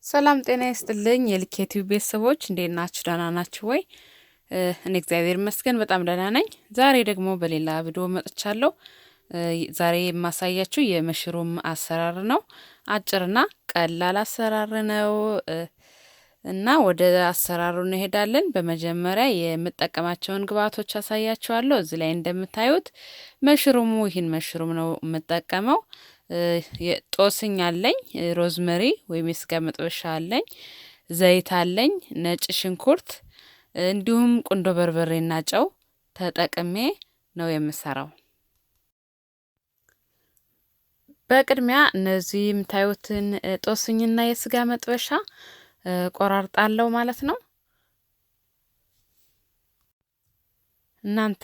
ሰላም ጤና ይስጥልኝ የልኬቲው ቤተሰቦች እንዴት ናችሁ? ደህና ናችሁ ወይ? እኔ እግዚአብሔር ይመስገን በጣም ደህና ነኝ። ዛሬ ደግሞ በሌላ ቪዲዮ መጥቻለሁ። ዛሬ የማሳያችሁ የመሽሩም አሰራር ነው። አጭርና ቀላል አሰራር ነው እና ወደ አሰራሩ እንሄዳለን። በመጀመሪያ የምጠቀማቸውን ግብአቶች አሳያችኋለሁ። እዚህ ላይ እንደምታዩት ይህን መሽሩም ነው የምጠቀመው። ጦስኝ አለኝ፣ ሮዝመሪ ወይም የስጋ መጥበሻ አለኝ፣ ዘይት አለኝ፣ ነጭ ሽንኩርት እንዲሁም ቁንዶ በርበሬና ጨው ተጠቅሜ ነው የምሰራው። በቅድሚያ እነዚህ የምታዩትን ጦስኝና የስጋ መጥበሻ ቆራርጣለሁ ማለት ነው። እናንተ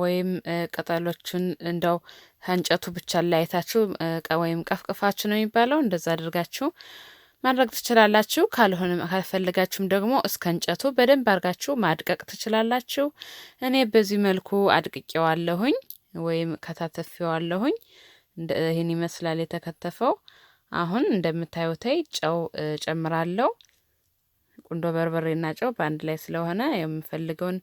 ወይም ቅጠሎችን እንደው እንጨቱ ብቻ ላይ አይታችሁ ወይም ቀፍቅፋችሁ ነው የሚባለው እንደዛ አድርጋችሁ ማድረግ ትችላላችሁ። ካልፈለጋችሁም ደግሞ እስከ እንጨቱ በደንብ አድርጋችሁ ማድቀቅ ትችላላችሁ። እኔ በዚህ መልኩ አድቅቄዋለሁኝ ወይም ከታተፌዋለሁኝ። ይህን ይመስላል የተከተፈው። አሁን እንደምታዩት ጨው ጨምራለሁ። ቁንዶ በርበሬና ጨው በአንድ ላይ ስለሆነ የምፈልገውን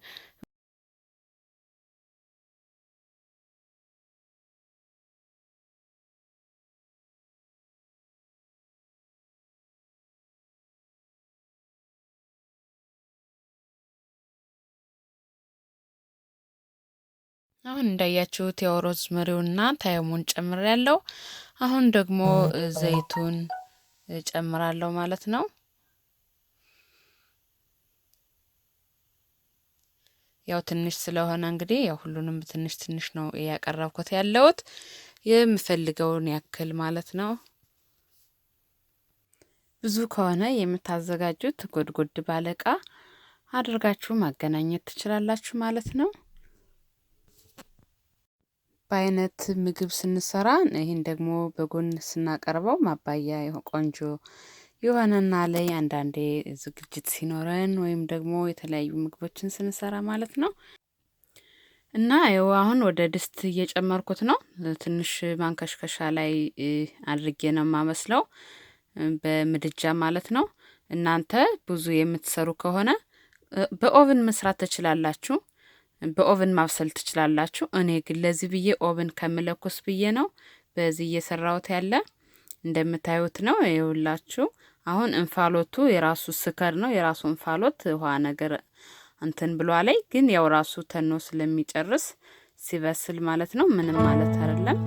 አሁን እንዳያችሁት ያው ሮዝመሪውና ታይሙን ጨምሬያለሁ። አሁን ደግሞ ዘይቱን ጨምራለሁ ማለት ነው። ያው ትንሽ ስለሆነ እንግዲህ ያው ሁሉንም ትንሽ ትንሽ ነው ያቀረብኩት ያለውት የምፈልገውን ያክል ማለት ነው። ብዙ ከሆነ የምታዘጋጁት ጎድጎድ ባለቃ አድርጋችሁ ማገናኘት ትችላላችሁ ማለት ነው። በአይነት ምግብ ስንሰራ ይሄን ደግሞ በጎን ስናቀርበው ማባያ ቆንጆ የሆነና ላይ አንዳንዴ ዝግጅት ሲኖረን ወይም ደግሞ የተለያዩ ምግቦችን ስንሰራ ማለት ነው። እና ይኸው አሁን ወደ ድስት እየጨመርኩት ነው። ትንሽ ማንከሽከሻ ላይ አድርጌ ነው የማመስለው በምድጃ ማለት ነው። እናንተ ብዙ የምትሰሩ ከሆነ በኦቭን መስራት ትችላላችሁ። በኦቭን ማብሰል ትችላላችሁ። እኔ ግን ለዚህ ብዬ ኦቭን ከምለኩስ ብዬ ነው በዚህ እየሰራሁት ያለ። እንደምታዩት ነው ይኸውላችሁ። አሁን እንፋሎቱ የራሱ ስከር ነው፣ የራሱ እንፋሎት ውሃ ነገር እንትን ብሏ ላይ ግን ያው ራሱ ተኖ ስለሚጨርስ ሲበስል ማለት ነው ምንም ማለት አይደለም።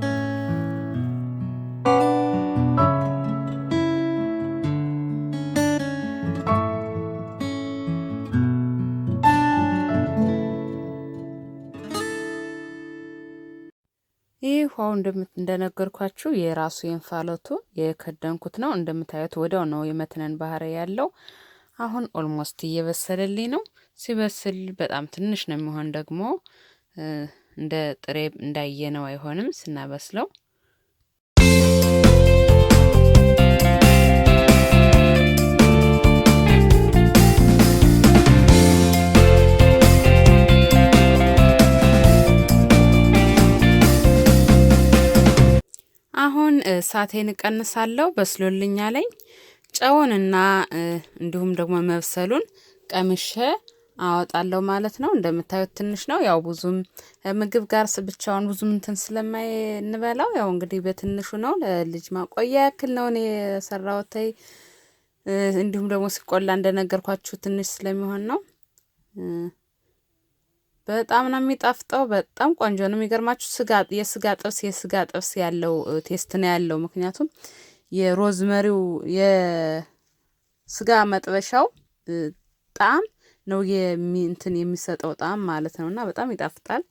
ይህ ውሃው እንደነገርኳችሁ የራሱ የእንፋሎቱ የከደንኩት ነው። እንደምታዩት ወዲያው ነው የመትነን ባህሪ ያለው። አሁን ኦልሞስት እየበሰለልኝ ነው። ሲበስል በጣም ትንሽ ነው የሚሆን፣ ደግሞ እንደ ጥሬ እንዳየነው አይሆንም ስናበስለው። አሁን እሳቴን እቀንሳለሁ። በስሎልኛ ላይ ጨውንና እንዲሁም ደግሞ መብሰሉን ቀምሼ አወጣለሁ ማለት ነው። እንደምታዩት ትንሽ ነው። ያው ብዙም ምግብ ጋር ብቻውን ብዙም እንትን ስለማይንበላው ያው እንግዲህ በትንሹ ነው፣ ለልጅ ማቆያ ያክል ነው እኔ የሰራሁት። እንዲሁም ደግሞ ሲቆላ እንደነገርኳችሁ ትንሽ ስለሚሆን ነው። በጣም ነው የሚጣፍጠው። በጣም ቆንጆ ነው። የሚገርማችሁ የስጋ ጥብስ ያለው ቴስት ነው ያለው። ምክንያቱም የሮዝመሪው የስጋ መጥበሻው ጣዕም ነው እንትን የሚሰጠው ጣዕም ማለት ነውና በጣም ይጣፍጣል።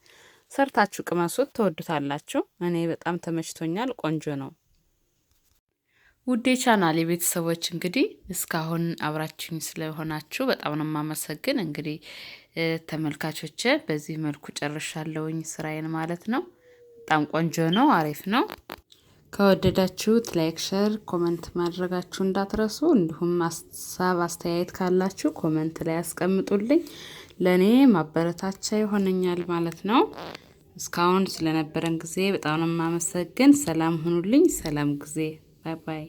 ሰርታችሁ ቅመሱት፣ ትወዱታላችሁ። እኔ በጣም ተመችቶኛል። ቆንጆ ነው። ውዴ ቻናል የቤተሰቦች እንግዲህ እስካሁን አብራችሁኝ ስለሆናችሁ በጣም ነው የማመሰግን። እንግዲህ ተመልካቾቼ በዚህ መልኩ ጨርሻለሁኝ ስራዬን ማለት ነው። በጣም ቆንጆ ነው፣ አሪፍ ነው። ከወደዳችሁት ላይክ፣ ሼር፣ ኮሜንት ማድረጋችሁ እንዳትረሱ። እንዲሁም ሀሳብ አስተያየት ካላችሁ ኮሜንት ላይ አስቀምጡልኝ። ለኔ ማበረታቻ ይሆነኛል ማለት ነው። እስካሁን ስለነበረን ጊዜ በጣም ነው የማመሰግን። ሰላም ሁኑልኝ። ሰላም ጊዜ። ባይ ባይ።